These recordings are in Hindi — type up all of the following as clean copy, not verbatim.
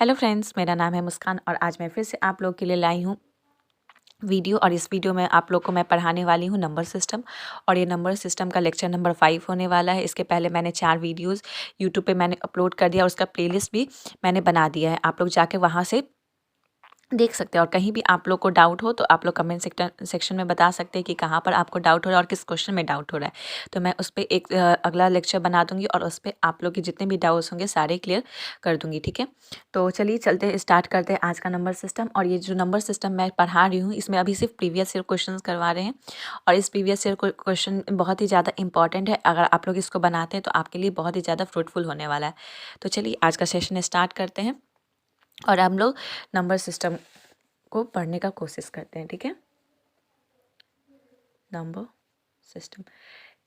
हेलो फ्रेंड्स, मेरा नाम है मुस्कान और आज मैं फिर से आप लोग के लिए लाई हूँ वीडियो। और इस वीडियो में आप लोग को मैं पढ़ाने वाली हूँ नंबर सिस्टम। और ये नंबर सिस्टम का लेक्चर नंबर 5 होने वाला है। इसके पहले मैंने 4 वीडियोस यूट्यूब पे मैंने अपलोड कर दिया और उसका प्लेलिस्ट भी मैंने बना दिया है। आप लोग जाके वहाँ से देख सकते हैं। और कहीं भी आप लोग को डाउट हो तो आप लोग कमेंट सेक्शन में बता सकते हैं कि कहाँ पर आपको डाउट हो रहा है और किस क्वेश्चन में डाउट हो रहा है। तो मैं उस पर एक अगला लेक्चर बना दूंगी और उस पर आप लोग के जितने भी डाउट्स होंगे सारे क्लियर कर दूंगी। ठीक है, तो चलिए चलते स्टार्ट करते हैं आज का नंबर सिस्टम। और ये जो नंबर सिस्टम मैं पढ़ा रही हूँ इसमें अभी सिर्फ प्रीवियस ईयर क्वेश्चन करवा रहे हैं। और इस प्रीवियस ईयर क्वेश्चन बहुत ही ज़्यादा इंपॉर्टेंट है। अगर आप लोग इसको बनाते हैं तो आपके लिए बहुत ही ज़्यादा फ्रूटफुल होने वाला है। तो चलिए आज का सेशन स्टार्ट करते हैं और हम लोग नंबर सिस्टम को पढ़ने का कोशिश करते हैं। ठीक है, नंबर सिस्टम।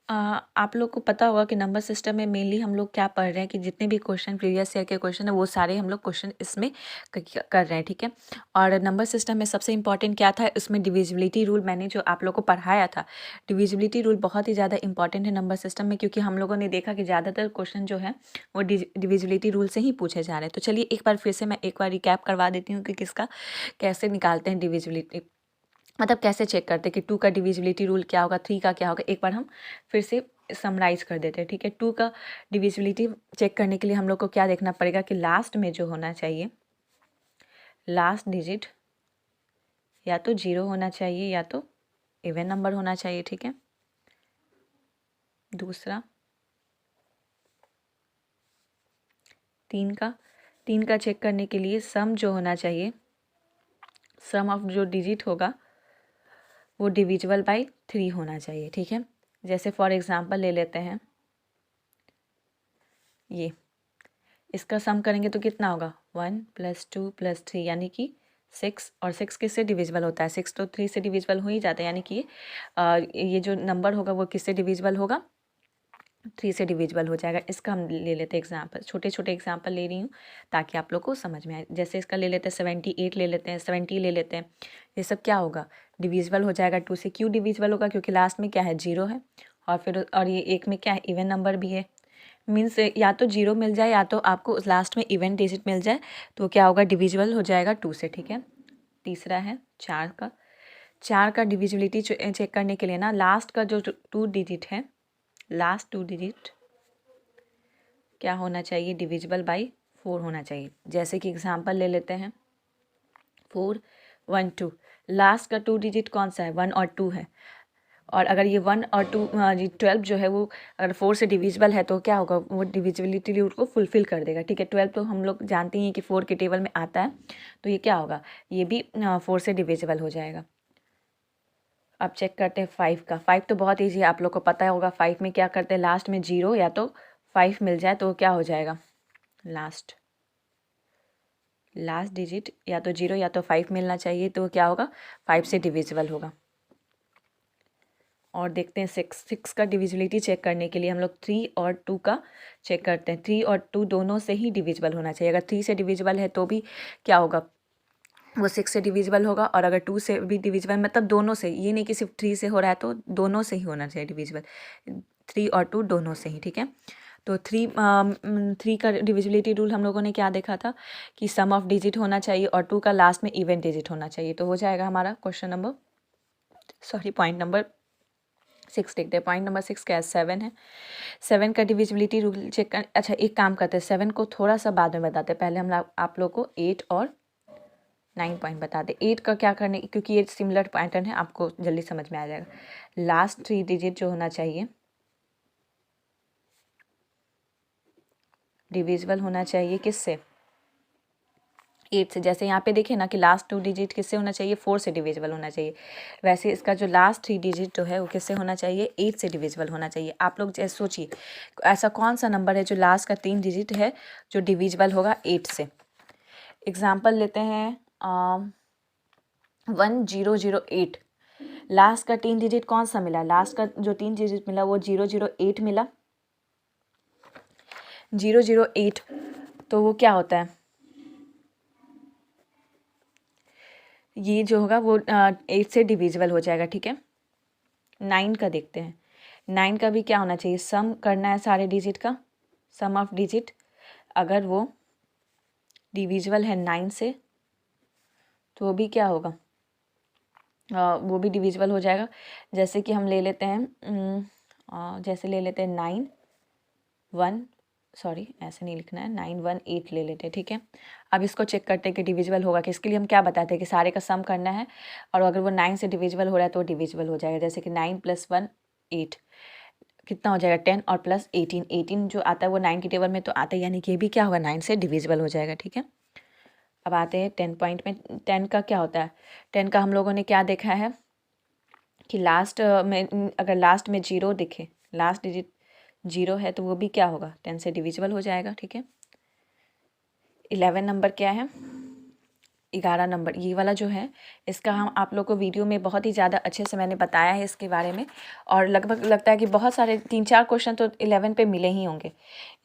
आप लोग को पता होगा कि नंबर सिस्टम में मेनली हम लोग क्या पढ़ रहे हैं कि जितने भी क्वेश्चन प्रीवियस ईयर के क्वेश्चन है वो सारे हम लोग क्वेश्चन इसमें कर रहे हैं। ठीक है, और नंबर सिस्टम में सबसे इंपॉर्टेंट क्या था, इसमें डिविजिबिलिटी रूल मैंने जो आप लोग को पढ़ाया था। डिविजिबिलिटी रूल बहुत ही ज़्यादा इंपॉर्टेंट है नंबर सिस्टम में, क्योंकि हम लोगों ने देखा कि ज़्यादातर क्वेश्चन जो है वो डिविजिबिलिटी रूल से ही पूछे जा रहे हैं। तो चलिए एक बार फिर से मैं एक बार रिकैप करवा देती हूँ कि किसका कैसे निकालते हैं डिविजिबिलिटी, मतलब कैसे चेक करते हैं कि 2 का डिविजिबिलिटी रूल क्या होगा, 3 का क्या होगा। एक बार हम फिर से समराइज कर देते हैं। ठीक है, 2 का डिविजिबिलिटी चेक करने के लिए हम लोग को क्या देखना पड़ेगा कि लास्ट में जो होना चाहिए, लास्ट डिजिट या तो 0 होना चाहिए या तो इवन नंबर होना चाहिए। ठीक है, दूसरा 3 का चेक करने के लिए सम जो होना चाहिए, सम ऑफ जो डिजिट होगा वो डिविजिबल बाई 3 होना चाहिए। ठीक है, जैसे फॉर एग्जांपल ले लेते हैं ये, इसका सम करेंगे तो कितना होगा 1 + 2 + 3 यानी कि 6। और 6 किससे डिविजिबल होता है, 6 तो 3 से डिविजिबल हो ही जाता है। यानी कि ये जो नंबर होगा वो किससे डिविजिबल होगा, 3 से डिविजिबल हो जाएगा। इसका हम ले लेते हैं एग्जाम्पल, छोटे छोटे एग्जाम्पल ले रही हूँ ताकि आप लोग को समझ में आए। जैसे इसका ले लेते हैं 78 ले लेते हैं, 70 ले लेते हैं। ये सब क्या होगा, डिविजिबल हो जाएगा 2 से। क्यों डिविजिबल होगा, क्योंकि लास्ट में क्या है 0 है और फिर और ये एक में क्या है इवन नंबर भी है। मीन्स या तो 0 मिल जाए या तो आपको लास्ट में इवन डिजिट मिल जाए, तो क्या होगा डिविजिबल हो जाएगा 2 से। ठीक है, तीसरा है 4 का डिविजिबिलिटी चेक करने के लिए ना लास्ट का जो 2 डिजिट है, लास्ट 2 डिजिट क्या होना चाहिए, डिविजिबल बाई 4 होना चाहिए। जैसे कि एग्जांपल ले लेते हैं 4 1 2, लास्ट का 2 डिजिट कौन सा है, 1 और 2 है। और अगर ये 1 और 2 12 जो है वो अगर 4 से डिविजिबल है तो क्या होगा, वो डिविजिबिलिटी रूल को फुलफिल कर देगा। ठीक है, 12 तो हम लोग जानते हैं कि 4 के टेबल में आता है, तो ये क्या होगा, ये भी 4 से डिविजिबल हो जाएगा। अब चेक करते हैं 5 का। 5 तो बहुत ईजी है, आप लोग को पता होगा। 5 में क्या करते हैं, लास्ट में 0 या तो 5 मिल जाए तो क्या हो जाएगा, लास्ट डिजिट या तो 0 या तो 5 मिलना चाहिए, तो क्या होगा 5 से डिविजिबल होगा। और देखते हैं 6 का डिविजिबिलिटी चेक करने के लिए हम लोग 3 और 2 का चेक करते हैं। 3 और 2 दोनों से ही डिविजिबल होना चाहिए। अगर 3 से डिविजिबल है तो भी क्या होगा, वो 6 से डिविजिबल होगा। और अगर 2 से भी डिविजिबल, मतलब दोनों से, ये नहीं कि सिर्फ 3 से हो रहा है, तो दोनों से ही होना चाहिए डिविजिबल, 3 और 2 दोनों से ही। ठीक है, तो 3 का डिविजिबिलिटी रूल हम लोगों ने क्या देखा था कि सम ऑफ डिजिट होना चाहिए और 2 का लास्ट में इवन डिजिट होना चाहिए। तो हो जाएगा हमारा पॉइंट नंबर 6 देखते हैं। पॉइंट नंबर 6 क्या है, 7 है। 7 का डिविजिबिलिटी रूल चेक कर, अच्छा एक काम करते हैं, 7 को थोड़ा सा बाद में बताते हैं। पहले हम आप लोग को 8 और 9 पॉइंट बता दें। 8 का क्या करने, क्योंकि ये सिमिलर पैटर्न है, आपको जल्दी समझ में आ जाएगा। लास्ट 3 डिजिट जो होना चाहिए डिविजिबल होना चाहिए किससे, 8 से। जैसे यहाँ पे देखिए ना कि लास्ट 2 डिजिट किससे होना चाहिए, 4 से डिविजिबल होना चाहिए। वैसे इसका जो लास्ट 3 डिजिट जो है वो किससे होना चाहिए, 8 से डिविजिबल होना चाहिए। आप लोग जैसे सोचिए ऐसा कौन सा नंबर है जो लास्ट का 3 डिजिट है जो डिविजिबल होगा 8 से। एग्जाम्पल लेते हैं 1008, लास्ट का 3 डिजिट कौन सा मिला, लास्ट का जो 3 डिजिट मिला वो 008 मिला, 008। तो वो क्या होता है, ये जो होगा वो 8 से डिविजिबल हो जाएगा। ठीक है, 9 का देखते हैं। 9 का भी क्या होना चाहिए, सम करना है सारे डिजिट का, सम ऑफ डिजिट। अगर वो डिविजिबल है 9 से, तो वो भी क्या होगा, वो भी डिविजिबल हो जाएगा। जैसे कि हम ले लेते हैं जैसे ले लेते हैं 9 1, सॉरी ऐसे नहीं लिखना है, 9 1 8 ले लेते हैं, ठीक है। अब इसको चेक करते हैं कि डिविजिबल होगा कि, इसके लिए हम क्या बताते हैं कि सारे का सम करना है, और अगर वो 9 से डिविजिबल हो रहा है तो डिविजिबल हो जाएगा। जैसे कि 9 + 1 8 कितना हो जाएगा 10, और प्लस 18, 18 जो आता है वो 9 की टेबल में तो आता है, यानी कि ये भी क्या होगा 9 से डिविजिबल हो जाएगा, ठीक है। अब आते हैं 10 पॉइंट में। 10 का क्या होता है, 10 का हम लोगों ने क्या देखा है कि लास्ट में अगर लास्ट में 0 दिखे, लास्ट डिजिट 0 है तो वो भी क्या होगा 10 से डिविजिबल हो जाएगा, ठीक है। 11 नंबर क्या है, 11 नंबर ये वाला जो है, इसका हम आप लोग को वीडियो में बहुत ही ज़्यादा अच्छे से मैंने बताया है इसके बारे में, और लगभग लगता है कि बहुत सारे 3-4 क्वेश्चन तो 11 पे मिले ही होंगे।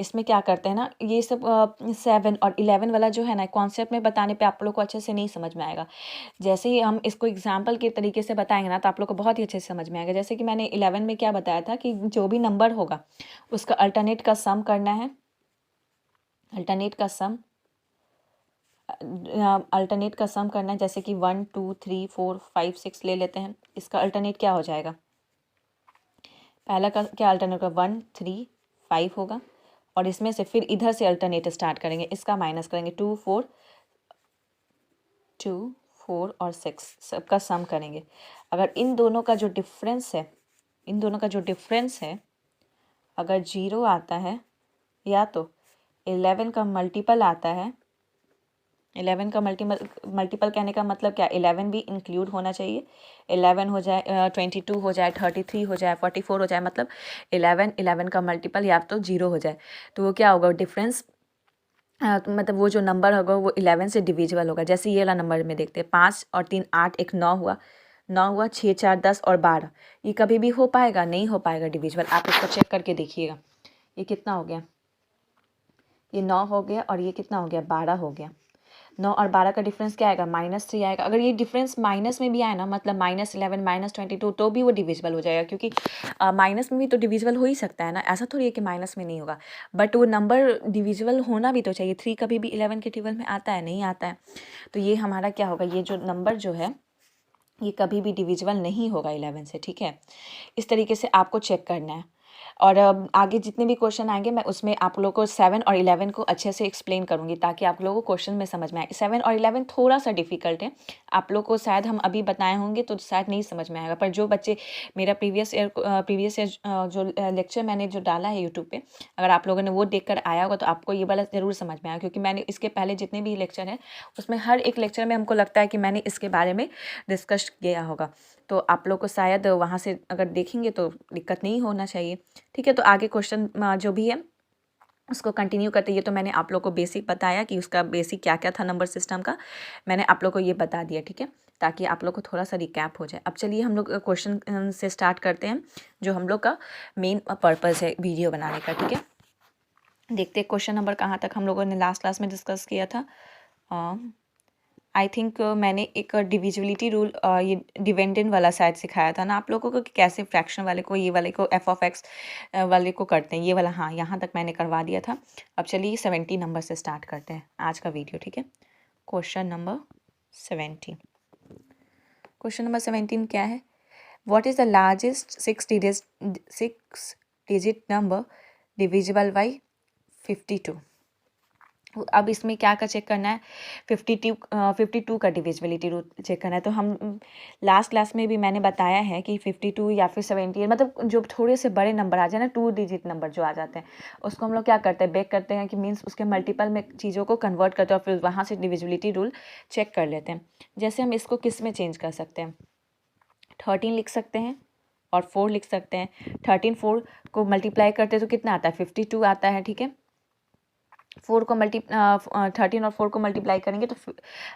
इसमें क्या करते हैं ना, ये सब 7 और 11 वाला जो है ना, कॉन्सेप्ट में बताने पे आप लोग को अच्छे से नहीं समझ में आएगा। जैसे ही हम इसको एग्जाम्पल के तरीके से बताएंगे ना, तो आप लोग को बहुत ही अच्छे से समझ में आएगा। जैसे कि मैंने 11 में क्या बताया था कि जो भी नंबर होगा उसका अल्टरनेट का सम करना है, अल्टरनेट का सम करना है। जैसे कि 1 2 3 4 5 6 ले लेते हैं, इसका अल्टरनेट क्या हो जाएगा, पहला का क्या अल्टरनेट होगा 1 3 5 होगा, और इसमें से फिर इधर से अल्टरनेट स्टार्ट करेंगे, इसका माइनस करेंगे 2 4 और 6 सबका सम करेंगे। अगर इन दोनों का जो डिफरेंस है, अगर 0 आता है, या तो 11 का मल्टीपल आता है, 11 का मल्टीपल कहने का मतलब क्या, 11 भी इंक्लूड होना चाहिए, 11 हो जाए 22 हो जाए, 33 हो जाए, 44 हो जाए, मतलब 11 का मल्टीपल या तो 0 हो जाए, तो वो क्या होगा डिफरेंस, मतलब वो जो नंबर होगा वो 11 से डिविजिबल होगा। जैसे ये वाला नंबर में देखते हैं 5 और 3 8, एक 9 हुआ, 6 4 10 और 12, ये कभी भी हो पाएगा, नहीं हो पाएगा डिविजिबल। आप इसको चेक करके देखिएगा, ये कितना हो गया, ये 9 हो गया, और ये कितना हो गया 12 हो गया। 9 और 12 का डिफरेंस क्या आएगा, -3 आएगा। अगर ये डिफरेंस माइनस में भी आए ना, मतलब -11 -22, तो भी वो डिविजिबल हो जाएगा, क्योंकि माइनस में भी तो डिविजिबल हो ही सकता है ना, ऐसा थोड़ी है कि माइनस में नहीं होगा, बट वो नंबर डिविजिबल होना भी तो चाहिए। 3 कभी भी 11 के टेबल में आता है, नहीं आता है, तो ये हमारा क्या होगा, ये जो नंबर जो है ये कभी भी डिविजिबल नहीं होगा 11 से, ठीक है। इस तरीके से आपको चेक करना है, और आगे जितने भी क्वेश्चन आएंगे मैं उसमें आप लोगों को 7 और 11 को अच्छे से एक्सप्लेन करूंगी, ताकि आप लोगों को क्वेश्चन में समझ में आए। 7 और 11 थोड़ा सा डिफिकल्ट है, आप लोग को शायद हम अभी बताए होंगे तो शायद नहीं समझ में आएगा, पर जो बच्चे मेरा प्रीवियस ईयर जो लेक्चर मैंने जो डाला है यूट्यूब पे, अगर आप लोगों ने वो देख कर आया होगा तो आपको ये वाला ज़रूर समझ में आया, क्योंकि मैंने इसके पहले जितने भी लेक्चर हैं उसमें हर एक लेक्चर में हमको लगता है कि मैंने इसके बारे में डिस्कस किया होगा, तो आप लोग को शायद वहाँ से अगर देखेंगे तो दिक्कत नहीं होना चाहिए, ठीक है। तो आगे क्वेश्चन जो भी है उसको कंटिन्यू करते, ये तो मैंने आप लोग को बेसिक बताया कि उसका बेसिक क्या क्या था नंबर सिस्टम का, मैंने आप लोग को ये बता दिया, ठीक है, ताकि आप लोग को थोड़ा सा रिकैप हो जाए। अब चलिए हम लोग क्वेश्चन से स्टार्ट करते हैं, जो हम लोग का मेन पर्पज़ है वीडियो बनाने का, ठीक है। देखते हैं क्वेश्चन नंबर कहाँ तक हम लोगों ने लास्ट क्लास में डिस्कस किया था। आई थिंक मैंने एक डिविजिबिलिटी रूल ये डिविडेंड वाला शायद सिखाया था ना आप लोगों को, कि कैसे फ्रैक्शन वाले को, ये वाले को f(x) वाले को करते हैं, ये वाला, हाँ यहाँ तक मैंने करवा दिया था। अब चलिए 70 नंबर से स्टार्ट करते हैं आज का वीडियो, ठीक है। क्वेश्चन नंबर 17 क्या है, what is the largest 6 digit number divisible by 52। अब इसमें क्या चेक करना है, 52 का डिविजिबिलिटी रूल चेक करना है। तो हम लास्ट क्लास में भी मैंने बताया है कि 52 या फिर 78, मतलब जो थोड़े से बड़े नंबर आ जाए ना, 2 डिजिट नंबर जो आ जाते हैं, उसको हम लोग क्या करते हैं, बेक करते हैं, कि मीन्स उसके मल्टीपल में चीज़ों को कन्वर्ट करते हैं और फिर वहाँ से डिविजिबिलिटी रूल चेक कर लेते हैं। जैसे हम इसको किस में चेंज कर सकते हैं, 13 लिख सकते हैं और 4 लिख सकते हैं। 13 4 को मल्टीप्लाई करते हैं तो कितना आता है, 52 आता है, ठीक है। 13 और 4 को मल्टीप्लाई करेंगे तो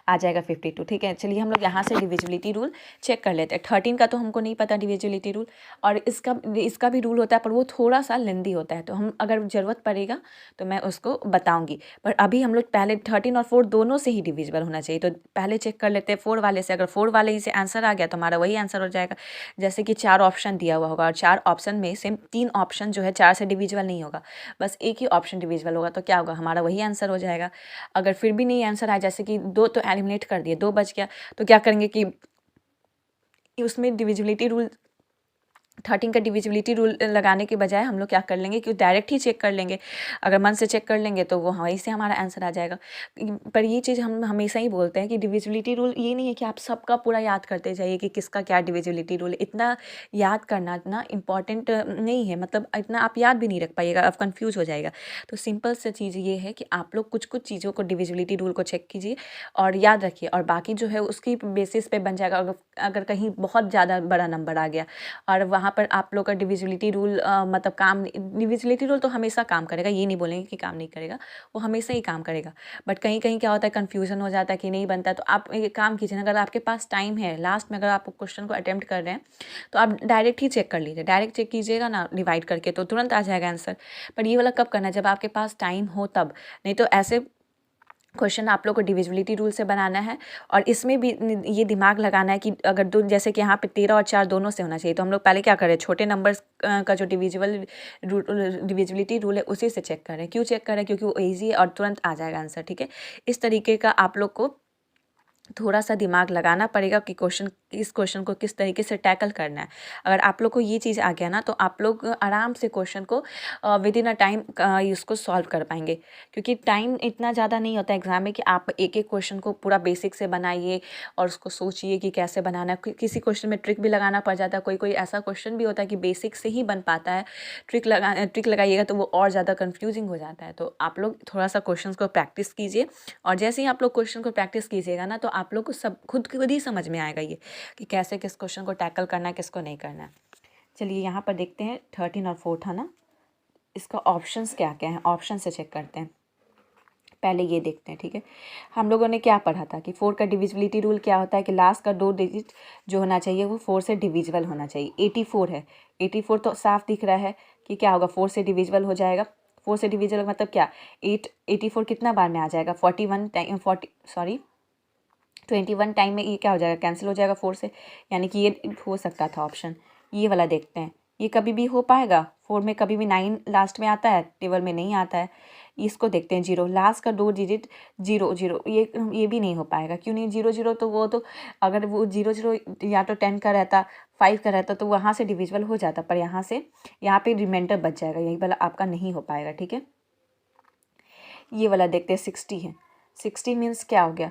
आ जाएगा 52, ठीक है। चलिए हम लोग यहाँ से डिविजिबिलिटी रूल चेक कर लेते हैं। 13 का तो हमको नहीं पता डिविजिबिलिटी रूल, और इसका भी रूल होता है, पर वो थोड़ा सा लेंदी होता है, तो हम अगर ज़रूरत पड़ेगा तो मैं उसको बताऊँगी, पर अभी हम लोग पहले 13 और 4 दोनों से ही डिविजिबल होना चाहिए, तो पहले चेक कर लेते हैं 4 वाले से। अगर 4 वाले ही से आंसर आ गया तो हमारा वही आंसर हो जाएगा। जैसे कि 4 ऑप्शन दिया हुआ होगा, और 4 ऑप्शन में से 3 ऑप्शन जो है 4 से डिविजिबल नहीं होगा, बस एक ही ऑप्शन डिविजिबल होगा, तो क्या होगा, हमारा हमारा वही आंसर हो जाएगा। अगर फिर भी नहीं आंसर आया, जैसे कि 2 तो एलिमिनेट कर दिए, 2 बच गया, तो क्या करेंगे कि उसमें डिविजिबिलिटी रूल 13 का डिविजिबिलिटी रूल लगाने के बजाय हम लोग क्या कर लेंगे कि डायरेक्ट ही चेक कर लेंगे। अगर मन से चेक कर लेंगे तो वो वहीं से हमारा आंसर आ जाएगा। पर ये चीज़ हम हमेशा ही बोलते हैं कि डिविजिबिलिटी रूल ये नहीं है कि आप सबका पूरा याद करते जाइए कि किसका क्या डिविजिबिलिटी रूल है। इतना याद करना इतना इम्पॉर्टेंट नहीं है, मतलब इतना आप याद भी नहीं रख पाइएगा, आप कन्फ्यूज़ हो जाएगा। तो सिंपल सी चीज़ ये है कि आप लोग कुछ कुछ चीज़ों को डिविजिबिलिटी रूल को चेक कीजिए और याद रखिए, और बाकी जो है उसकी बेसिस पे बन जाएगा। अगर कहीं बहुत ज़्यादा बड़ा नंबर आ गया और वहाँ पर आप लोग का डिविजिबिलिटी रूल मतलब डिविजिबिलिटी रूल तो हमेशा काम करेगा, ये नहीं बोलेंगे कि काम नहीं करेगा, वो हमेशा ही काम करेगा। बट कहीं कहीं क्या होता है, कन्फ्यूजन हो जाता है कि नहीं बनता है। तो आप एक काम कीजिए ना, अगर आपके पास टाइम है, लास्ट में अगर आप क्वेश्चन को अटेम्प्ट कर रहे हैं तो आप डायरेक्ट ही चेक कर लीजिए। डायरेक्ट चेक कीजिएगा ना डिवाइड करके, तो तुरंत आ जाएगा आंसर। पर ये वाला कब करना है, जब आपके पास टाइम हो तब। नहीं तो ऐसे क्वेश्चन आप लोग को डिविजिबिलिटी रूल से बनाना है, और इसमें भी ये दिमाग लगाना है कि अगर दो, जैसे कि यहाँ पे 13 और 4 दोनों से होना चाहिए, तो हम लोग पहले क्या करें, छोटे नंबर्स का जो डिविजिबिलिटी रूल है उसी से चेक करें। क्यों चेक करें, क्योंकि वो ईजी है और तुरंत आ जाएगा आंसर। ठीक है, इस तरीके का आप लोग को थोड़ा सा दिमाग लगाना पड़ेगा कि इस क्वेश्चन को किस तरीके से टैकल करना है। अगर आप लोग को ये चीज़ आ गया ना, तो आप लोग आराम से क्वेश्चन को विद इन अ टाइम उसको सॉल्व कर पाएंगे। क्योंकि टाइम इतना ज़्यादा नहीं होता एग्जाम में कि आप एक एक क्वेश्चन को पूरा बेसिक से बनाइए और उसको सोचिए कि कैसे बनाना है। किसी क्वेश्चन में ट्रिक भी लगाना पड़ जाता है, कोई कोई ऐसा क्वेश्चन भी होता है कि बेसिक से ही बन पाता है, ट्रिक लगाइएगा तो वो और ज़्यादा कन्फ्यूजिंग हो जाता है। तो आप लोग थोड़ा सा क्वेश्चन को प्रैक्टिस कीजिए, और जैसे ही आप लोग क्वेश्चन को प्रैक्टिस कीजिएगा ना, तो आप लोग को सब खुद ही समझ में आएगा ये कि कैसे किस क्वेश्चन को टैकल करना है, किसको नहीं करना है। चलिए यहाँ पर देखते हैं 13 और 4 था ना, इसका ऑप्शंस क्या क्या है, ऑप्शन से चेक करते हैं। पहले ये देखते हैं। ठीक है, हम लोगों ने क्या पढ़ा था कि 4 का डिविजिबिलिटी रूल क्या होता है कि लास्ट का 2 डिजिट जो होना चाहिए वो 4 से डिविजिबल होना चाहिए। 84 है, 84 तो साफ दिख रहा है कि क्या होगा, 4 से डिविजिबल हो जाएगा। 4 से डिविजिबल मतलब क्या, 84 कितना बार में आ जाएगा, 21 टाइम में ये क्या हो जाएगा, कैंसिल हो जाएगा 4 से। यानी कि ये हो सकता था ऑप्शन। ये वाला देखते हैं, ये कभी भी हो पाएगा। 4 में कभी भी 9 लास्ट में आता है, टेबल में नहीं आता है। इसको देखते हैं 0, लास्ट का 2 डिजिट 0 0, ये भी नहीं हो पाएगा। क्यों नहीं, 0 0 तो वो तो अगर वो 0 0 या तो 10 का रहता, 5 का रहता, तो वहाँ से डिविजिबल हो जाता, पर यहाँ पे रिमाइंडर बच जाएगा, यही वाला आपका नहीं हो पाएगा। ठीक है, ये वाला देखते हैं 60 है। 60 मीन्स क्या हो गया,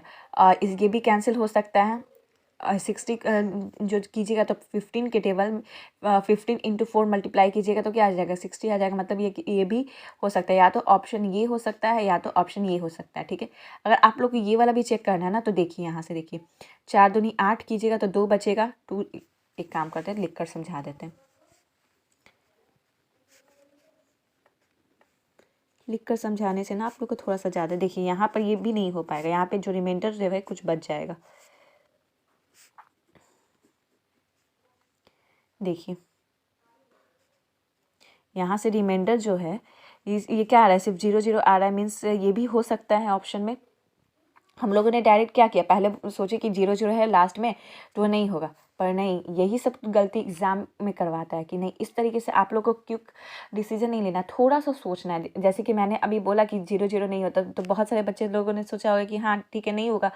ये भी कैंसिल हो सकता है। 60 जो कीजिएगा तो 15 के टेबल 15 इंटू 4 मल्टीप्लाई कीजिएगा तो क्या आ जाएगा, 60 आ जाएगा। मतलब ये भी हो सकता है, या तो ऑप्शन ये हो सकता है या तो ऑप्शन ये हो सकता है। ठीक है, अगर आप लोग को ये वाला भी चेक करना है ना, तो देखिए यहाँ से देखिए, 4 दूनी 8 कीजिएगा तो 2 बचेगा। 2, एक काम करते हैं लिख कर समझा देते हैं। लिख कर समझाने से ना आप लोग को थोड़ा सा ज़्यादा, देखिए यहाँ पर ये भी नहीं हो पाएगा, यहाँ पे जो रिमाइंडर जो है कुछ बच जाएगा। देखिए यहाँ से रिमाइंडर जो है ये क्या आ रहा है, सिर्फ 0 0 आ रहा है। मीन्स ये भी हो सकता है ऑप्शन में। हम लोगों ने डायरेक्ट क्या किया, पहले सोचे कि 0 0 है लास्ट में तो नहीं होगा, पर नहीं, यही सब गलती एग्जाम में करवाता है कि नहीं, इस तरीके से आप लोग को क्विक डिसीजन नहीं लेना, थोड़ा सा सोचना है। जैसे कि मैंने अभी बोला कि 0 0 नहीं होता, तो बहुत सारे बच्चे लोगों ने सोचा होगा कि हाँ ठीक है नहीं होगा,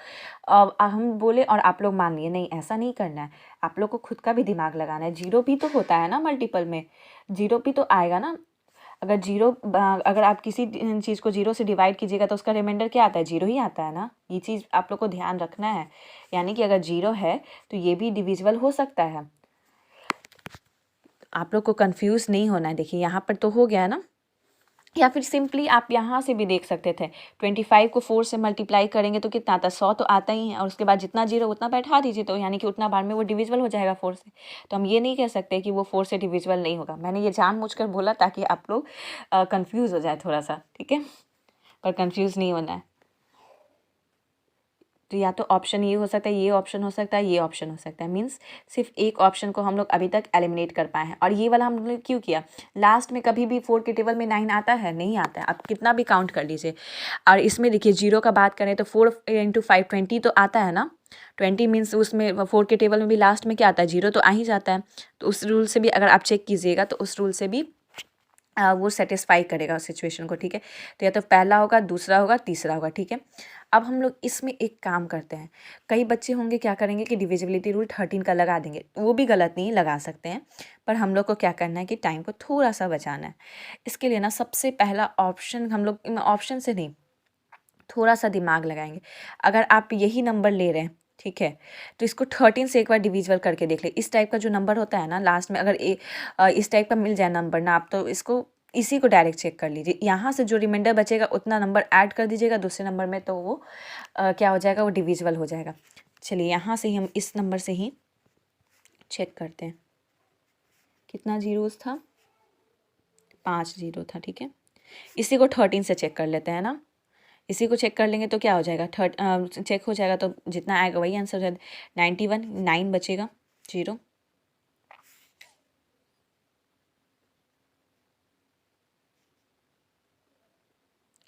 हम बोले और आप लोग मान लिए। नहीं, ऐसा नहीं करना है, आप लोग को खुद का भी दिमाग लगाना है। 0 भी तो होता है ना मल्टीपल में, 0 भी तो आएगा ना। अगर आप किसी चीज़ को 0 से डिवाइड कीजिएगा तो उसका रिमाइंडर क्या आता है, 0 ही आता है ना। ये चीज़ आप लोग को ध्यान रखना है। यानी कि अगर 0 है तो ये भी डिविजिबल हो सकता है। आप लोग को कंफ्यूज नहीं होना है। देखिए यहाँ पर तो हो गया ना, या फिर सिंपली आप यहाँ से भी देख सकते थे, 25 को 4 से मल्टीप्लाई करेंगे तो कितना आता है, 100 तो आता ही है, और उसके बाद जितना 0 उतना बैठा दीजिए, तो यानी कि उतना बार में वो डिविजिबल हो जाएगा 4 से। तो हम ये नहीं कह सकते कि वो 4 से डिविजिबल नहीं होगा। मैंने ये जानबूझकर बोला ताकि आप लोग कंफ्यूज हो जाए थोड़ा सा। ठीक है, पर कंफ्यूज नहीं होना है। तो या तो ऑप्शन ये हो सकता है, ये ऑप्शन हो सकता है, ये ऑप्शन हो सकता है। मीन्स सिर्फ एक ऑप्शन को हम लोग अभी तक एलिमिनेट कर पाए हैं। और ये वाला हम लोग क्यों किया, लास्ट में कभी भी 4 के टेबल में 9 आता है, नहीं आता है। आप कितना भी काउंट कर लीजिए। और इसमें देखिए 0 का बात करें तो 4 × 5 20 तो आता है ना। 20 मीन्स उसमें 4 के टेबल में भी लास्ट में क्या आता है, 0 तो आ ही जाता है। तो उस रूल से भी अगर आप चेक कीजिएगा तो उस रूल से भी वो सेटिस्फाई करेगा उस सिचुएशन को, ठीक है। तो या तो पहला होगा, दूसरा होगा, तीसरा होगा, ठीक है। अब हम लोग इसमें एक काम करते हैं। कई बच्चे होंगे क्या करेंगे कि डिविजिबिलिटी रूल 13 का लगा देंगे, वो भी गलत नहीं, लगा सकते हैं, पर हम लोग को क्या करना है कि टाइम को थोड़ा सा बचाना है। इसके लिए ना सबसे पहला ऑप्शन, हम लोग ऑप्शन से नहीं, थोड़ा सा दिमाग लगाएंगे। अगर आप यही नंबर ले रहे हैं, ठीक है, तो इसको 13 से एक बार डिविजिबल करके देख ले। इस टाइप का जो नंबर होता है ना लास्ट में, अगर इस टाइप का मिल जाए नंबर ना, आप तो इसको इसी को डायरेक्ट चेक कर लीजिए। यहाँ से जो रिमाइंडर बचेगा उतना नंबर ऐड कर दीजिएगा दूसरे नंबर में, तो वो क्या हो जाएगा, वो डिविजिबल हो जाएगा। चलिए यहाँ से ही हम इस नंबर से ही चेक करते हैं। कितना जीरोस था, 5 जीरो था, ठीक है। इसी को 13 से चेक कर लेते हैं ना। इसी को चेक कर लेंगे तो क्या हो जाएगा, चेक हो जाएगा, तो जितना आएगा वही आंसर हो जाएगा। 91, 9 बचेगा, 0।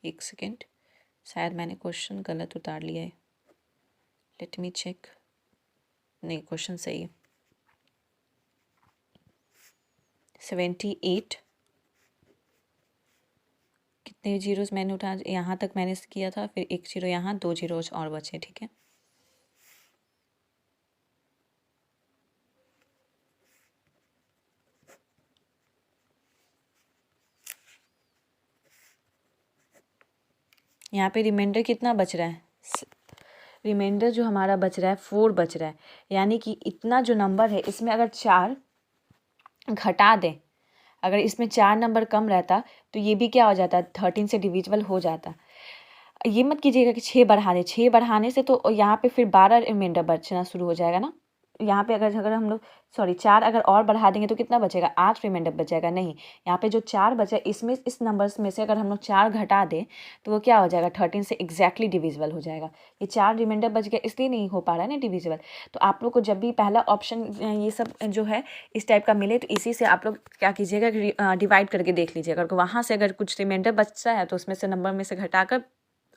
एक सेकेंड, शायद मैंने क्वेश्चन गलत उतार लिया है, लेट मी चेक। नहीं, क्वेश्चन सही है। 78, कितने जीरोस मैंने उठा, यहाँ तक मैंने किया था, फिर 1 जीरो यहाँ, 2 जीरो और बचे, ठीक है। यहाँ पे रिमाइंडर कितना बच रहा है, रिमाइंडर जो हमारा बच रहा है 4 बच रहा है। यानी कि इतना जो नंबर है इसमें अगर 4 घटा दें, अगर इसमें 4 नंबर कम रहता तो ये भी क्या हो जाता, 13 से डिविजिबल हो जाता। ये मत कीजिएगा कि 6 बढ़ा दें, 6 बढ़ाने से तो यहाँ पे फिर 12 रिमाइंडर बचना शुरू हो जाएगा ना। यहाँ पे अगर हम लोग 4 अगर और बढ़ा देंगे तो कितना बचेगा, 8 रिमाइंडर बचेगा। नहीं, यहाँ पे जो 4 बचा इसमें, इस नंबर्स में से अगर हम लोग 4 घटा दें तो वो क्या हो जाएगा, 13 से एग्जैक्टली डिविजिबल हो जाएगा। ये 4 रिमाइंडर बच गया, इसलिए नहीं हो पा रहा है ना डिविजिबल। तो आप लोग को जब भी पहला ऑप्शन ये सब जो है इस टाइप का मिले, तो इसी से आप लोग क्या कीजिएगा, डिवाइड करके देख लीजिएगा। अगर वहाँ से अगर कुछ रिमाइंडर बचता है तो उसमें से नंबर में से घटाकर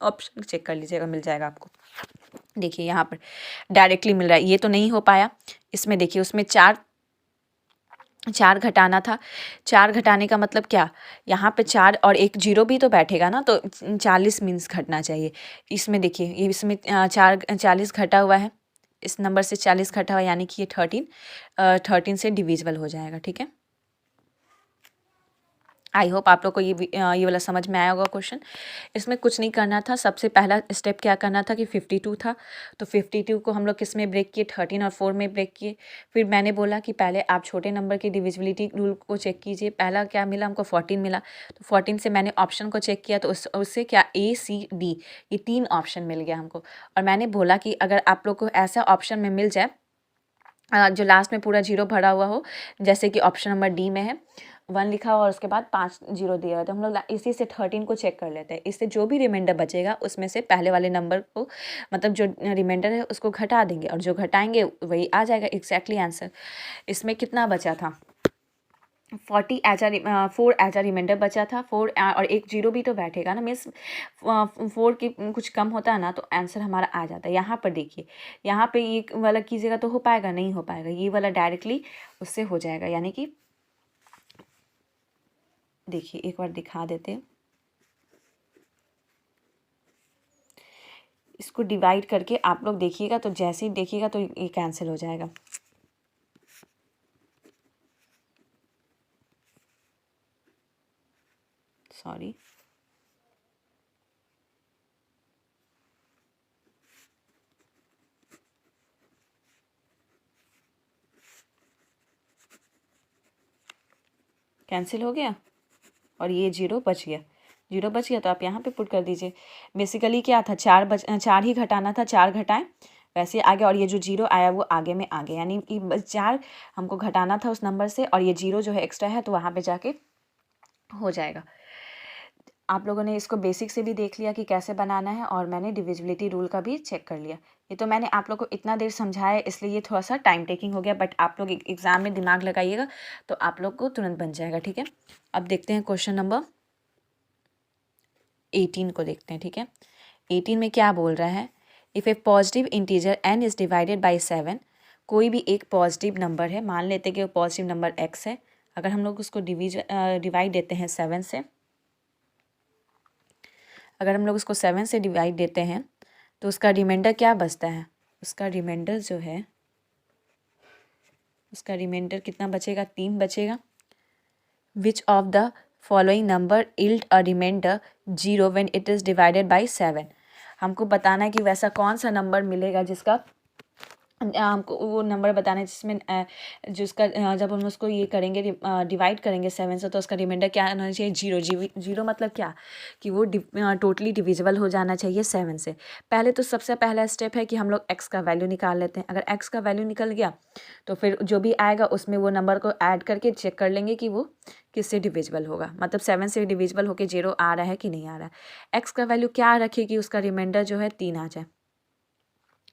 ऑप्शन चेक कर लीजिएगा, मिल जाएगा आपको। देखिए यहाँ पर डायरेक्टली मिल रहा है, ये तो नहीं हो पाया। इसमें देखिए, उसमें 4 घटाना था। 4 घटाने का मतलब क्या, यहाँ पे 4 और एक जीरो भी तो बैठेगा ना, तो 40 मीन्स घटना चाहिए। इसमें देखिए, ये इसमें 40 घटा हुआ है, इस नंबर से 40 घटा हुआ, यानी कि ये 13 से डिविजिबल हो जाएगा, ठीक है। आई होप आप लोग को ये वाला समझ में आया होगा क्वेश्चन। इसमें कुछ नहीं करना था, सबसे पहला स्टेप क्या करना था कि 52 था, तो 52 को हम लोग किस में ब्रेक किए, 13 और 4 में ब्रेक किए। फिर मैंने बोला कि पहले आप छोटे नंबर की डिविजिबिलिटी रूल को चेक कीजिए। पहला क्या मिला हमको, 14 मिला, तो 14 से मैंने ऑप्शन को चेक किया, तो उससे क्या ACD ये 3 ऑप्शन मिल गया हमको। और मैंने बोला कि अगर आप लोग को ऐसा ऑप्शन में मिल जाए जो लास्ट में पूरा जीरो भरा हुआ हो, जैसे कि ऑप्शन नंबर डी में है 1 लिखा हुआ और उसके बाद 5 जीरो दिया हुआ, तो हम लोग इसी से 13 को चेक कर लेते हैं। इससे जो भी रिमाइंडर बचेगा उसमें से पहले वाले नंबर को, मतलब जो रिमाइंडर है उसको घटा देंगे, और जो घटाएंगे वही आ जाएगा एग्जैक्टली आंसर। इसमें कितना बचा था, 4 एज आ रिमाइंडर बचा था, 4 और एक जीरो भी तो बैठेगा ना, मीन्स 4 की कुछ कम होता है ना, तो आंसर हमारा आ जाता है। यहाँ पर देखिए, यहाँ पे ये वाला कीजिएगा तो हो पाएगा, नहीं हो पाएगा, ये वाला डायरेक्टली उससे हो जाएगा। यानी कि देखिए एक बार दिखा देते हैं, इसको डिवाइड करके आप लोग देखिएगा, तो जैसे ही देखिएगा तो ये कैंसिल हो जाएगा। सॉरी, कैंसिल हो गया और ये जीरो बच गया। जीरो बच गया तो आप यहाँ पे पुट कर दीजिए। बेसिकली क्या था, 4 ही घटाना था, 4 घटाएं वैसे आ गया, और ये जो जीरो आया वो आगे में आ गया, यानी कि 4 हमको घटाना था उस नंबर से, और ये जीरो जो है एक्स्ट्रा है तो वहाँ पे जाके हो जाएगा। आप लोगों ने इसको बेसिक से भी देख लिया कि कैसे बनाना है, और मैंने डिविजिबिलिटी रूल का भी चेक कर लिया। ये तो मैंने आप लोग को इतना देर समझाया, इसलिए ये थोड़ा सा टाइम टेकिंग हो गया, बट आप लोग एग्ज़ाम में दिमाग लगाइएगा तो आप लोग को तुरंत बन जाएगा, ठीक है। अब देखते हैं क्वेश्चन नंबर 18 को देखते हैं, ठीक है। 18 में क्या बोल रहा है, if A positive integer n is divided by 7, कोई भी एक पॉजिटिव नंबर है, मान लेते हैं कि वो पॉजिटिव नंबर x है, अगर हम लोग उसको डिवाइड देते हैं 7 से, अगर हम लोग उसको 7 से डिवाइड देते हैं तो उसका रिमाइंडर क्या बचता है? उसका रिमाइंडर जो है, उसका रिमाइंडर कितना बचेगा? 3 बचेगा। Which of the following number yield a remainder 0 when it is divided by 7। हमको बताना है कि वैसा कौन सा नंबर मिलेगा जिसका हमको वो नंबर बताना है जिसमें जिसका जब हम उसको ये करेंगे डिवाइड करेंगे 7 से तो उसका रिमाइंडर क्या होना चाहिए? 0। जीरो मतलब क्या कि वो टोटली डिविजिबल हो जाना चाहिए 7 से। पहले तो सबसे पहला स्टेप है कि हम लोग x का वैल्यू निकाल लेते हैं। अगर x का वैल्यू निकल गया तो फिर जो भी आएगा उसमें वो नंबर को ऐड करके चेक कर लेंगे कि वो किससे डिविजिबल होगा, मतलब 7 से डिविजिबल होकर 0 आ रहा है कि नहीं आ रहा है। x का वैल्यू क्या रखे कि उसका रिमाइंडर जो है 3 आ जाए,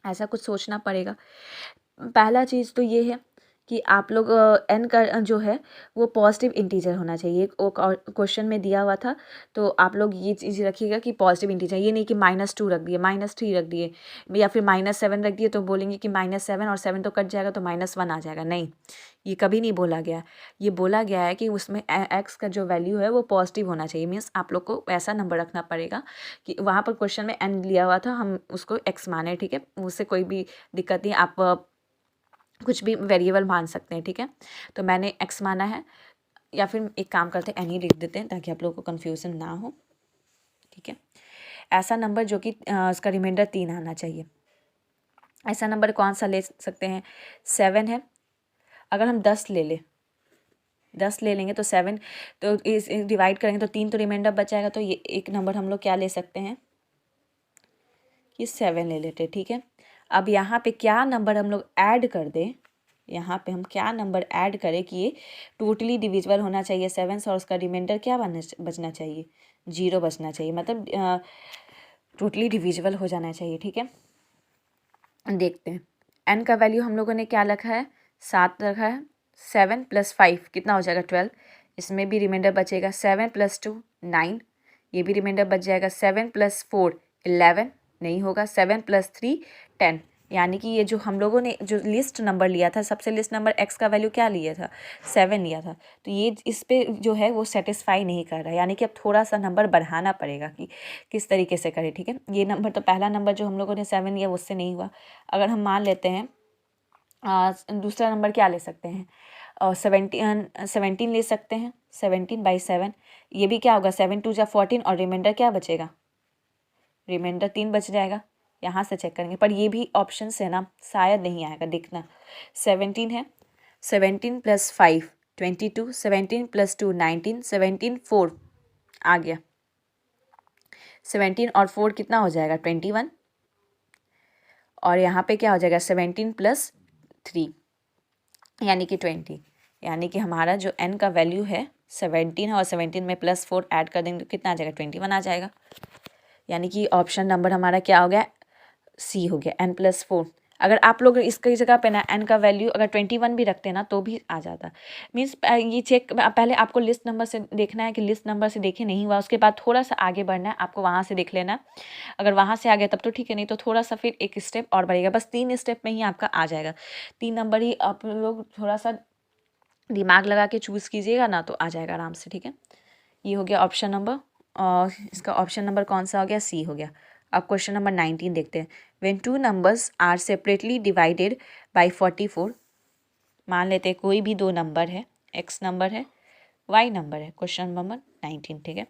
ऐसा कुछ सोचना पड़ेगा। पहला चीज़ तो ये है कि आप लोग n का जो है वो पॉजिटिव इंटीजर होना चाहिए। क्वेश्चन में दिया हुआ था तो आप लोग ये चीज़ रखिएगा कि पॉजिटिव इंटीजर, ये नहीं कि -2 रख दिए, -3 रख दिए या फिर -7 रख दिए तो बोलेंगे कि -7 और 7 तो कट जाएगा तो -1 आ जाएगा। नहीं, ये कभी नहीं बोला गया। ये बोला गया है कि उसमें x का जो वैल्यू है वो पॉजिटिव होना चाहिए। मीन्स आप लोग को ऐसा नंबर रखना पड़ेगा कि वहाँ पर क्वेश्चन में n लिया हुआ था, हम उसको x माने, ठीक है। उससे कोई भी दिक्कत नहीं, आप कुछ भी वेरिएबल मान सकते हैं, ठीक है। तो मैंने x माना है, या फिर एक काम करते हैं n ही लिख देते हैं ताकि आप लोगों को कन्फ्यूज़न ना हो, ठीक है। ऐसा नंबर जो कि उसका रिमाइंडर 3 आना चाहिए। ऐसा नंबर कौन सा ले सकते हैं? 7 है। अगर हम 10 ले लेंगे तो 7 तो इस डिवाइड करेंगे तो 3 तो रिमाइंडर बच जाएगा। तो ये एक नंबर हम लोग क्या ले सकते हैं कि 7 ले लेते हैं, ठीक है। अब यहाँ पे क्या नंबर हम लोग ऐड कर दें, यहाँ पे हम क्या नंबर ऐड करें कि ये टोटली डिविजिबल होना चाहिए 7 से और उसका रिमाइंडर क्या बचना चाहिए? 0 बचना चाहिए, मतलब टोटली डिविजिबल हो जाना चाहिए, ठीक है। देखते हैं n का वैल्यू हम लोगों ने क्या रखा है? 7 रखा है। 7 + 5 कितना हो जाएगा? 12। इसमें भी रिमाइंडर बचेगा। 7 + 2 9, ये भी रिमाइंडर बच जाएगा। 7 + 4 11 नहीं होगा। 7 + 3 10, यानी कि ये जो हम लोगों ने जो लिस्ट नंबर लिया था, सबसे लिस्ट नंबर x का वैल्यू क्या लिया था? 7 लिया था। तो ये इस पे जो है वो सेटिस्फाई नहीं कर रहा है, यानी कि अब थोड़ा सा नंबर बढ़ाना पड़ेगा कि किस तरीके से करें, ठीक है। ये नंबर तो पहला नंबर जो हम लोगों ने 7 लिया उससे नहीं हुआ। अगर हम मान लेते हैं दूसरा नंबर क्या ले सकते हैं? 17 ले सकते हैं। 17/7, ये भी क्या होगा? 7 × 2 = 14 और रिमाइंडर क्या बचेगा? रिमाइंडर 3 बच जाएगा। यहाँ से चेक करेंगे, पर ये भी ऑप्शन से ना शायद नहीं आएगा, देखना। 17 है। 17 + 5 22, 17 + 2 19, 17 4 आ गया। 17 और 4 कितना हो जाएगा? 21। और यहाँ पे क्या हो जाएगा? 17 + 3 यानी कि 20, यानी कि हमारा जो n का वैल्यू है 17 है और 17 में +4 ऐड कर देंगे तो कितना आ जाएगा? 21 आ जाएगा। यानी कि ऑप्शन नंबर हमारा क्या हो गया? सी हो गया, n + 4। अगर आप लोग इसकी जगह पे ना n का वैल्यू अगर 21 भी रखते ना तो भी आ जाता। मीन्स ये चेक पहले आपको लिस्ट नंबर से देखना है कि लिस्ट नंबर से देखे नहीं हुआ, उसके बाद थोड़ा सा आगे बढ़ना है, आपको वहाँ से देख लेना। अगर वहाँ से आ गया तब तो ठीक है, नहीं तो थोड़ा सा फिर एक स्टेप और बढ़ेगा। बस 3 स्टेप में ही आपका आ जाएगा। 3 नंबर ही आप लोग थोड़ा सा दिमाग लगा के चूज़ कीजिएगा ना तो आ जाएगा आराम से, ठीक है। ये हो गया ऑप्शन नंबर, और इसका ऑप्शन नंबर कौन सा हो गया? सी हो गया। अब क्वेश्चन नंबर 19 देखते हैं। When 2 numbers are separately divided by 44, मान लेते हैं कोई भी 2 नंबर है, x नंबर है, y नंबर है। क्वेश्चन नंबर 19, ठीक है।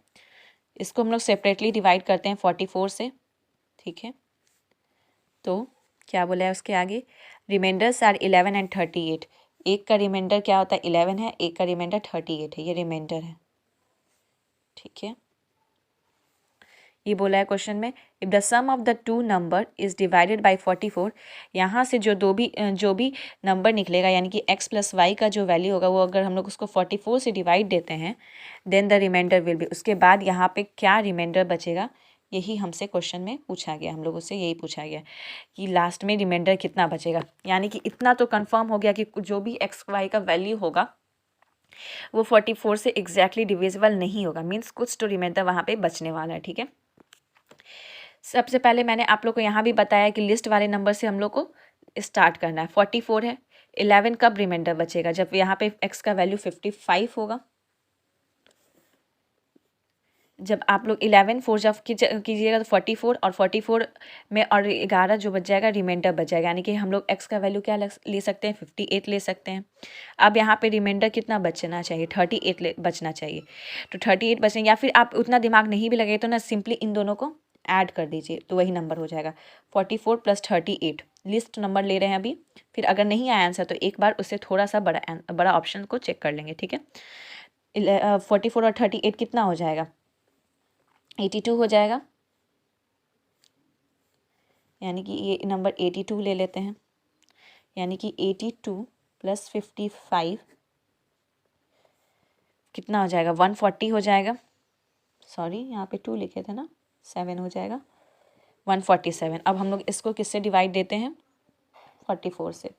इसको हम लोग सेपरेटली डिवाइड करते हैं 44 से, ठीक है। तो क्या बोला है उसके आगे? Remainders are 11 and 38। एक का रिमाइंडर क्या होता है? 11 है, एक का रिमाइंडर 38 है। ये रिमाइंडर है, ठीक है। ये बोला है क्वेश्चन में, if the sum of the two number is divided by 44, यहाँ से जो भी नंबर निकलेगा यानी कि x + y का जो वैल्यू होगा वो अगर हम लोग उसको 44 से डिवाइड देते हैं then the remainder will be, उसके बाद यहाँ पे क्या रिमाइंडर बचेगा? यही हमसे क्वेश्चन में पूछा गया, हम लोगों से यही पूछा गया कि लास्ट में रिमाइंडर कितना बचेगा। यानी कि इतना तो कन्फर्म हो गया कि जो भी x y का वैल्यू होगा वो 44 से एग्जैक्टली डिविजिबल नहीं होगा। मीन्स कुछ तो रिमाइंडर वहाँ पे बचने वाला है, ठीक है। सबसे पहले मैंने आप लोग को यहाँ भी बताया कि लिस्ट वाले नंबर से हम लोग को स्टार्ट करना है। 44 है, 11 कब रिमाइंडर बचेगा? जब यहाँ पे x का वैल्यू 55 होगा। जब आप लोग 11 4 जब कीजिएगा तो 44 और 44 में और 11 जो बच जाएगा रिमाइंडर बच जाएगा, यानी कि हम लोग x का वैल्यू क्या ले सकते हैं? 58 ले सकते हैं। अब यहाँ पे रिमाइंडर कितना बचना चाहिए? 38 बचना चाहिए। तो 38 बचने, या फिर आप उतना दिमाग नहीं भी लगे तो ना सिंपली इन दोनों को ऐड कर दीजिए तो वही नंबर हो जाएगा। 44 + 38 लिस्ट नंबर ले रहे हैं अभी। फिर अगर नहीं आया आंसर तो एक बार उससे थोड़ा सा बड़ा ऑप्शन को चेक कर लेंगे, ठीक है। 44 और 38 कितना हो जाएगा? 82 हो जाएगा, यानी कि ये नंबर 82 ले लेते हैं। यानी कि 82 + 55 कितना हो जाएगा? 140 हो जाएगा। सॉरी, यहाँ पे 2 लिखे थे ना, 7 हो जाएगा, 147। अब हम लोग इसको किससे डिवाइड देते हैं? 44 से।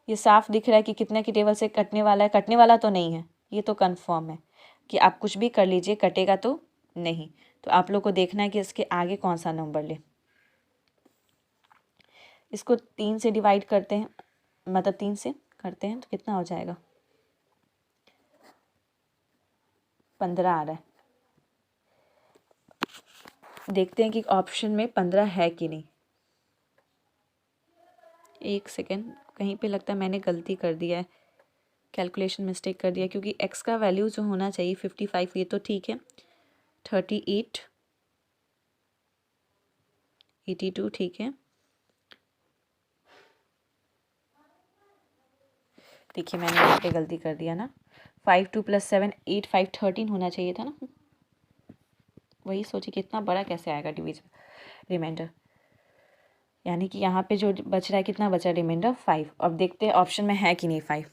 ये साफ दिख रहा है कि कितने की टेबल से कटने वाला है। कटने वाला तो नहीं है, ये तो कंफर्म है कि आप कुछ भी कर लीजिए कटेगा तो नहीं। तो आप लोग को देखना है कि इसके आगे कौन सा नंबर ले। इसको 3 से डिवाइड करते हैं, मतलब 3 से करते हैं तो कितना हो जाएगा? 15 आ रहा है। देखते हैं कि ऑप्शन में 15 है कि नहीं। एक सेकेंड, कहीं पे लगता है मैंने गलती कर दिया है, कैलकुलेशन मिस्टेक कर दिया, क्योंकि x का वैल्यू जो होना चाहिए 55, ये तो ठीक है। 38 82 ठीक है। देखिए मैंने यहाँ पे गलती कर दिया ना, 5 2 + 7 8 5 13 होना चाहिए था ना। वही सोचिए कितना बड़ा कैसे आएगा डिवीजन रिमाइंडर। यानी कि यहाँ पे जो बच रहा है, कितना बचा रिमाइंडर? 5। अब देखते हैं ऑप्शन में है कि नहीं 5।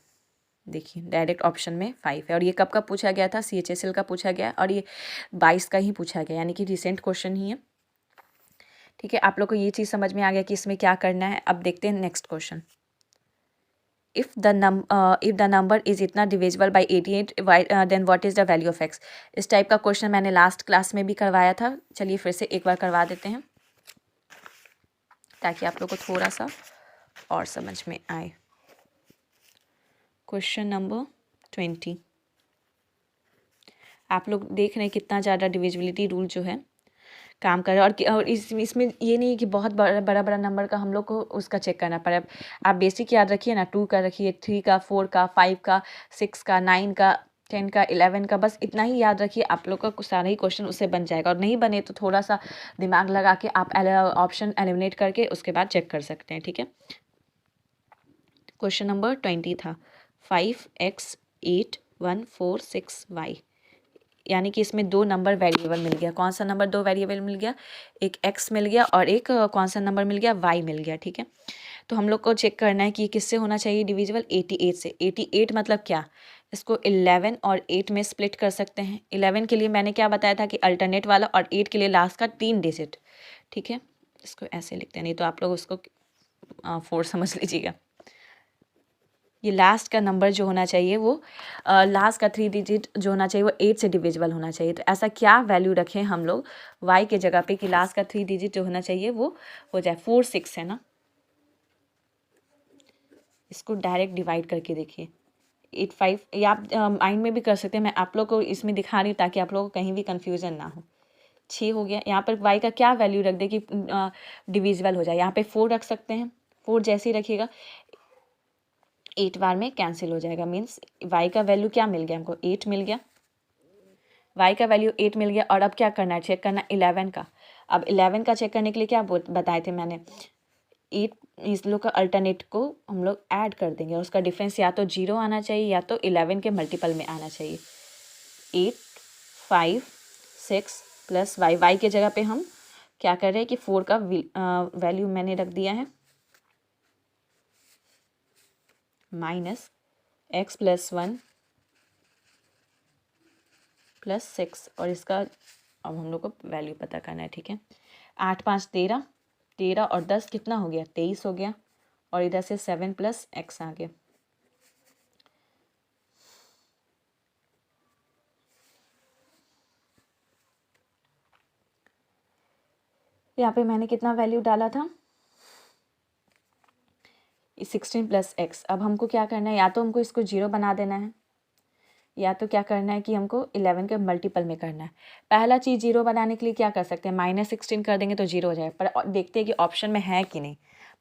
देखिए डायरेक्ट ऑप्शन में 5 है, और ये कब का पूछा गया था? CHSL का पूछा गया, और ये 22 का ही पूछा गया, यानी कि रिसेंट क्वेश्चन ही है, ठीक है। आप लोग को ये चीज़ समझ में आ गया कि इसमें क्या करना है। अब देखते हैं next question. If the number is इतना divisible by 88 then what is the value of x। इस टाइप का क्वेश्चन मैंने लास्ट क्लास में भी करवाया था। चलिए फिर से एक बार करवा देते हैं ताकि आप लोग को थोड़ा सा और समझ में आए। Question number 20। आप लोग देख रहे हैं कितना ज़्यादा डिविजिबिलिटी रूल जो है काम कर रहा है। और इसमें ये नहीं है कि बहुत बड़ा नंबर का हम लोग को उसका चेक करना पड़े। आप बेसिक याद रखिए ना, 2 का रखिए, 3 का, 4 का, 5 का, 6 का, 9 का, 10 का, 11 का, बस इतना ही याद रखिए। आप लोग का सारा ही क्वेश्चन उससे बन जाएगा। और नहीं बने तो थोड़ा सा दिमाग लगा के आप ऑप्शन एलिमिनेट करके उसके बाद चेक कर सकते हैं, ठीक है। क्वेश्चन नंबर 20 था 5x 8 1 4 6 y, यानी कि इसमें 2 नंबर वेरिएबल मिल गया। कौन सा नंबर 2 वेरिएबल मिल गया? एक x मिल गया और एक कौन सा नंबर मिल गया? y मिल गया, ठीक है। तो हम लोग को चेक करना है कि किससे होना चाहिए डिविजिबल? 88 से। 88 मतलब क्या? इसको 11 और 8 में स्प्लिट कर सकते हैं। 11 के लिए मैंने क्या बताया था कि अल्टरनेट वाला, और 8 के लिए लास्ट का 3 डिजिट, ठीक है। इसको ऐसे लिखते हैं, नहीं तो आप लोग उसको 4 समझ लीजिएगा। ये लास्ट का नंबर जो होना चाहिए वो लास्ट का 3 डिजिट जो होना चाहिए वो 8 से डिविजिबल होना चाहिए। तो ऐसा क्या वैल्यू रखें हम लोग y के जगह पे कि लास्ट का 3 डिजिट जो होना चाहिए वो हो जाए? 4 6 है ना। इसको डायरेक्ट डिवाइड करके देखिए 8 5, या आप माइंड में भी कर सकते हैं। मैं आप लोग को इसमें दिखा रही हूँ ताकि आप लोगों को कहीं भी कन्फ्यूजन ना हो। 6 हो गया। यहाँ पर y का क्या वैल्यू रख दे कि डिविजिबल हो जाए? यहाँ पे 4 रख सकते हैं। 4 जैसे ही रखिएगा 8 बार में कैंसिल हो जाएगा। मीन्स y का वैल्यू क्या मिल गया हमको? 8 मिल गया। y का वैल्यू 8 मिल गया। और अब क्या करना है? चेक करना 11 का। अब 11 का चेक करने के लिए क्या बताए थे मैंने? 8 इस लोग का अल्टरनेट को हम लोग ऐड कर देंगे और उसका डिफरेंस या तो 0 आना चाहिए या तो 11 के मल्टीपल में आना चाहिए। 8 5 6 प्लस y के जगह पे हम क्या कर रहे हैं कि 4 का वैल्यू मैंने रख दिया है -x + 1 + 6, और इसका अब हम लोग को वैल्यू पता करना है, ठीक है। 8 5 13, 13 और 10 कितना हो गया? 23 हो गया। और इधर से 7 + x आ गया। यहाँ पे मैंने कितना वैल्यू डाला था? 16 प्लस एक्स। अब हमको क्या करना है, या तो हमको इसको 0 बना देना है, या तो क्या करना है कि हमको 11 के मल्टीपल में करना है। पहला चीज़ 0 बनाने के लिए क्या कर सकते हैं, -16 कर देंगे तो 0 हो जाएगा। पर देखते हैं कि ऑप्शन में है कि नहीं।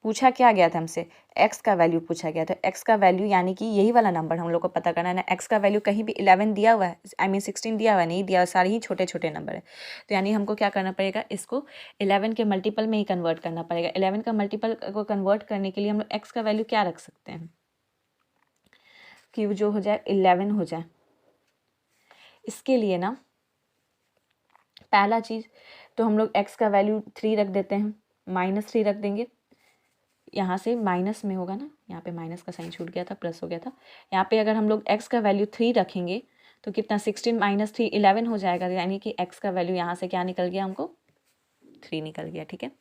पूछा क्या गया था हमसे, x का वैल्यू पूछा गया था। x का वैल्यू यानी कि यही वाला नंबर हम लोग को पता करना है ना। x का वैल्यू कहीं भी 11 दिया हुआ है, आई मीन 16 दिया हुआ है, नहीं दिया हुआ, सारे ही छोटे छोटे नंबर है। तो यानी हमको क्या करना पड़ेगा, इसको 11 के मल्टीपल में ही कन्वर्ट करना पड़ेगा। 11 का मल्टीपल को कन्वर्ट करने के लिए हम लोग x का वैल्यू क्या रख सकते हैं कि जो हो जाए 11 हो जाए। इसके लिए ना पहला चीज़ तो हम लोग x का वैल्यू 3 रख देते हैं, -3 रख देंगे। यहाँ से माइनस में होगा ना, यहाँ पे माइनस का साइन छूट गया था, प्लस हो गया था। यहाँ पे अगर हम लोग x का वैल्यू 3 रखेंगे तो कितना, 16 - 3 11 हो जाएगा। यानी कि x का वैल्यू यहाँ से क्या निकल गया, हमको 3 निकल गया। ठीक है,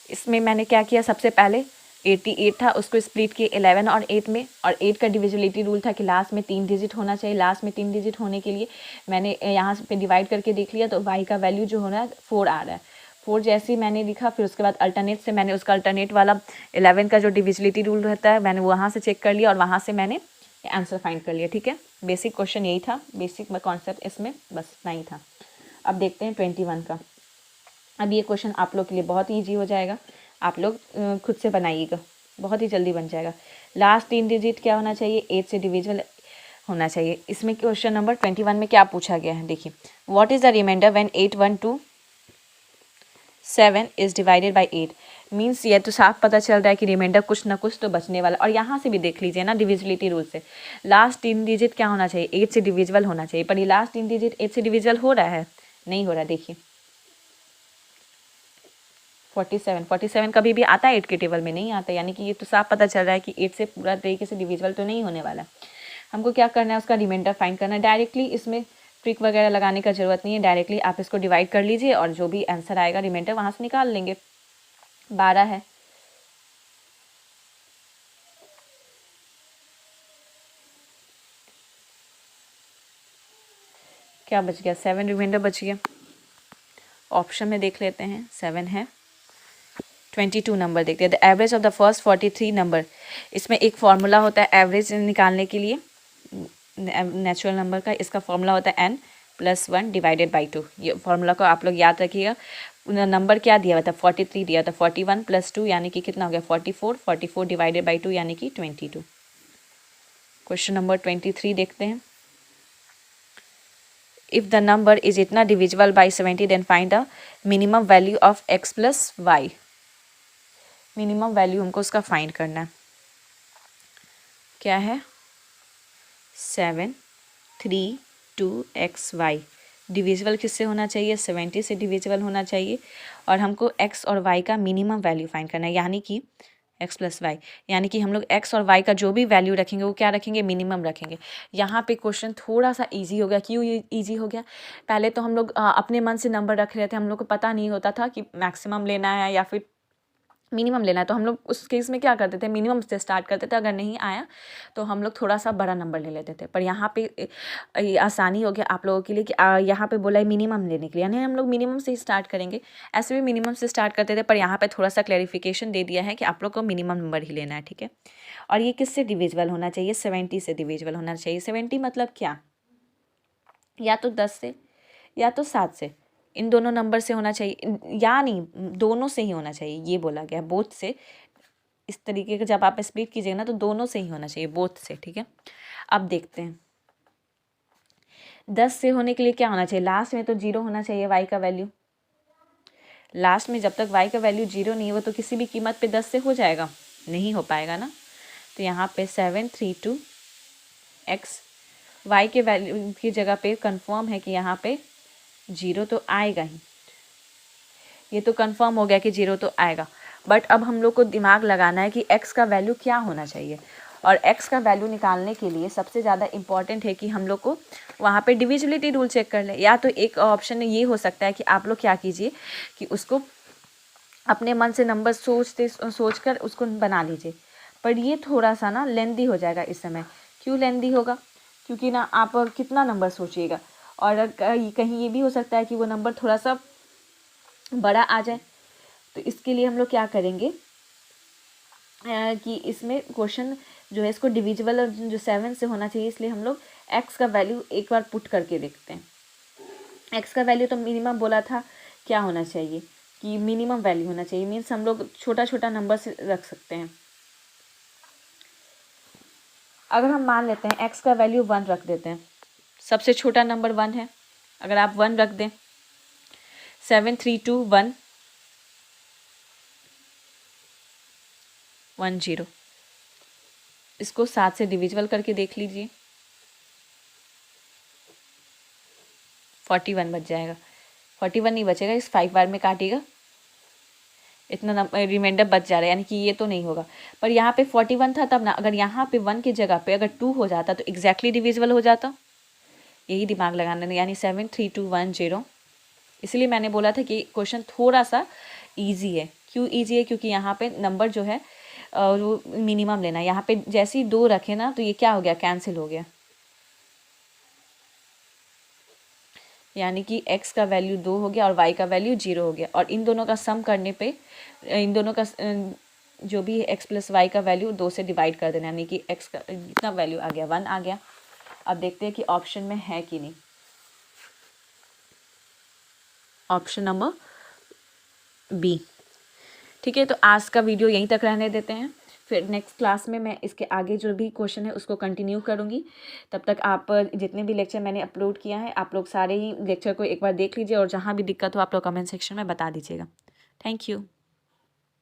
इसमें मैंने क्या किया, सबसे पहले 88 था, उसको स्प्लिट किए 11 और 8 में। और 8 का डिविजिबिलिटी रूल था कि लास्ट में 3 डिजिट होना चाहिए। लास्ट में 3 डिजिट होने के लिए मैंने यहाँ पे डिवाइड करके देख लिया, तो y का वैल्यू जो हो रहा है 4 आ रहा है। 4 जैसे ही मैंने लिखा, फिर उसके बाद अल्टरनेट से मैंने उसका अल्टरनेट वाला 11 का जो डिविजिबिलिटी रूल रहता है मैंने वहाँ से चेक कर लिया और वहाँ से मैंने आंसर फाइंड कर लिया। ठीक है, बेसिक क्वेश्चन यही था, बेसिक कॉन्सेप्ट इसमें बस नहीं था। अब देखते हैं 21 का। अब ये क्वेश्चन आप लोग के लिए बहुत ईजी हो जाएगा, आप लोग खुद से बनाइएगा, बहुत ही जल्दी बन जाएगा। लास्ट 3 डिजिट क्या होना चाहिए, 8 से डिविजिबल होना चाहिए। इसमें क्वेश्चन नंबर 21 में क्या पूछा गया है, देखिए, what is the remainder when 8 1 2 7 is divided by 8। Means ये तो साफ पता चल रहा है कि रिमाइंडर कुछ ना कुछ तो बचने वाला। और यहाँ से भी देख लीजिए ना, डिविजिबिलिटी रूल से लास्ट 3 डिजिट क्या होना चाहिए, 8 से डिविजिबल होना चाहिए। पर ये लास्ट 3 डिजिट 8 से डिविजिबल हो रहा है, नहीं हो रहा। देखिए 47 कभी भी आता है 8 के टेबल में, नहीं आता। यानी कि ये तो साफ पता चल रहा है कि 8 से पूरा तरीके से डिविजिबल तो नहीं होने वाला। हमको क्या करना है, उसका रिमाइंडर फाइंड करना है। डायरेक्टली इसमें ट्रिक वगैरह लगाने का ज़रूरत नहीं है, डायरेक्टली आप इसको डिवाइड कर लीजिए और जो भी आंसर आएगा रिमाइंडर वहाँ से निकाल लेंगे। 12 है, क्या बच गया, 7 रिमाइंडर बच गया। ऑप्शन में देख लेते हैं, 7 है। 22 नंबर देखते हैं, the average of the first 43 number. इसमें एक फॉर्मूला होता है एवरेज निकालने के लिए नेचुरल नंबर का। इसका फॉर्मूला होता है n + 1 डिवाइडेड बाई 2। ये फॉर्मूला को आप लोग याद रखिएगा। नंबर क्या दिया हुआ था, 43 दिया था। 41 + 2 यानी कि कितना हो गया, 44। 44 डिवाइडेड बाई 2 यानी कि 22। क्वेश्चन नंबर 23 देखते हैं। इफ़ द नंबर इज इतना divisible by 70 then find the minimum value of x + y। Minimum value हमको उसका फाइंड करना है। क्या है, 7 3 2 xy। डिविजिबल किससे होना चाहिए, 70 से डिविजिबल होना चाहिए। और हमको x और y का मिनिमम वैल्यू फाइंड करना है, यानी कि x + y। यानी कि हम लोग x और y का जो भी वैल्यू रखेंगे वो क्या रखेंगे, मिनिमम रखेंगे। यहाँ पे क्वेश्चन थोड़ा सा इजी हो गया। क्यों इजी हो गया, पहले तो हम लोग अपने मन से नंबर रख रहे थे, हम लोग को पता नहीं होता था कि मैक्सिमम लेना है या फिर मिनिमम लेना है। तो हम लोग उस केस में क्या करते थे, मिनिमम से स्टार्ट करते थे। अगर नहीं आया तो हम लोग थोड़ा सा बड़ा नंबर ले लेते थे। पर यहाँ पे ये आसानी हो गया आप लोगों के लिए कि यहाँ पे बोला है मिनिमम लेने के लिए, यानी हम लोग मिनिमम से ही स्टार्ट करेंगे। ऐसे भी मिनिमम से स्टार्ट करते थे, पर यहाँ पे थोड़ा सा क्लैरिफिकेशन दे दिया है कि आप लोग को मिनिमम नंबर ही लेना है। ठीक है, और ये किससे डिविजिबल होना चाहिए, 70 से डिविजिबल होना चाहिए। 70 मतलब क्या, या तो 10 से या तो 7 से, इन दोनों नंबर से होना चाहिए, या नहीं दोनों से ही होना चाहिए। ये बोला गया बोथ से। इस तरीके का जब आप स्प्लिट कीजिएगा ना तो दोनों से ही होना चाहिए, बोथ से। ठीक है, अब देखते हैं 10 से होने के लिए क्या होना चाहिए, लास्ट में तो 0 होना चाहिए y का वैल्यू। लास्ट में जब तक y का वैल्यू 0 नहीं है वो तो किसी भी कीमत पे 10 से हो जाएगा, नहीं हो पाएगा ना। तो यहाँ पे 7 3 2 x, y के वैल्यू की जगह पे कंफर्म है कि यहाँ पे 0 तो आएगा ही। ये तो कंफर्म हो गया कि 0 तो आएगा। बट अब हम लोग को दिमाग लगाना है कि x का वैल्यू क्या होना चाहिए। और x का वैल्यू निकालने के लिए सबसे ज़्यादा इम्पॉर्टेंट है कि हम लोग को वहाँ पे डिविजिबिलिटी रूल चेक कर ले। या तो एक ऑप्शन ये हो सकता है कि आप लोग क्या कीजिए कि उसको अपने मन से नंबर सोचकर उसको बना लीजिए। पर ये थोड़ा सा ना लेंदी हो जाएगा इस समय। क्यों लेंदी होगा, क्योंकि ना आप कितना नंबर सोचिएगा, और कहीं ये भी हो सकता है कि वो नंबर थोड़ा सा बड़ा आ जाए। तो इसके लिए हम लोग क्या करेंगे, कि इसमें क्वेश्चन जो है इसको डिविजिबल जो 7 से होना चाहिए, इसलिए हम लोग x का वैल्यू एक बार पुट करके देखते हैं। x का वैल्यू तो मिनिमम बोला था क्या होना चाहिए कि मिनिमम वैल्यू होना चाहिए, मीन्स हम लोग छोटा छोटा नंबर से रख सकते हैं। अगर हम मान लेते हैं x का वैल्यू 1 रख देते हैं, सबसे छोटा नंबर 1 है, अगर आप 1 रख दें 7 3 2 1 1 0, इसको 7 से डिविजिबल करके देख लीजिए, 41 बच जाएगा। 41 नहीं बचेगा, इस 5 बार में काटिएगा, इतना रिमाइंडर बच जा रहा है, यानी कि ये तो नहीं होगा। पर यहाँ पे 41 था तब ना, अगर यहाँ पे 1 की जगह पे अगर 2 हो जाता तो एग्जैक्टली डिविजिबल हो जाता, यही दिमाग लगाना है, यानी 7 3 2 1 0। इसलिए मैंने बोला था कि क्वेश्चन थोड़ा सा ईजी है। क्यों ईजी है? क्योंकि यहाँ पे नंबर जो है वो मिनिमम लेना है। यहाँ पे जैसे ही 2 रखे ना तो ये क्या हो गया, कैंसिल हो गया, यानी कि x का वैल्यू 2 हो गया और y का वैल्यू 0 हो गया, और इन दोनों का सम करने पे इन दोनों का जो भी है x प्लस वाई का वैल्यू 2 से डिवाइड कर देना, यानी कि x का कितना वैल्यू आ गया, 1 आ गया। अब देखते हैं कि ऑप्शन में है कि नहीं। Option number B. ठीक है, तो आज का वीडियो यहीं तक रहने देते हैं, फिर नेक्स्ट क्लास में मैं इसके आगे जो भी क्वेश्चन है उसको कंटिन्यू करूँगी। तब तक आप जितने भी लेक्चर मैंने अपलोड किया है आप लोग सारे ही लेक्चर को एक बार देख लीजिए, और जहाँ भी दिक्कत हो आप लोग कमेंट सेक्शन में बता दीजिएगा। Thank you.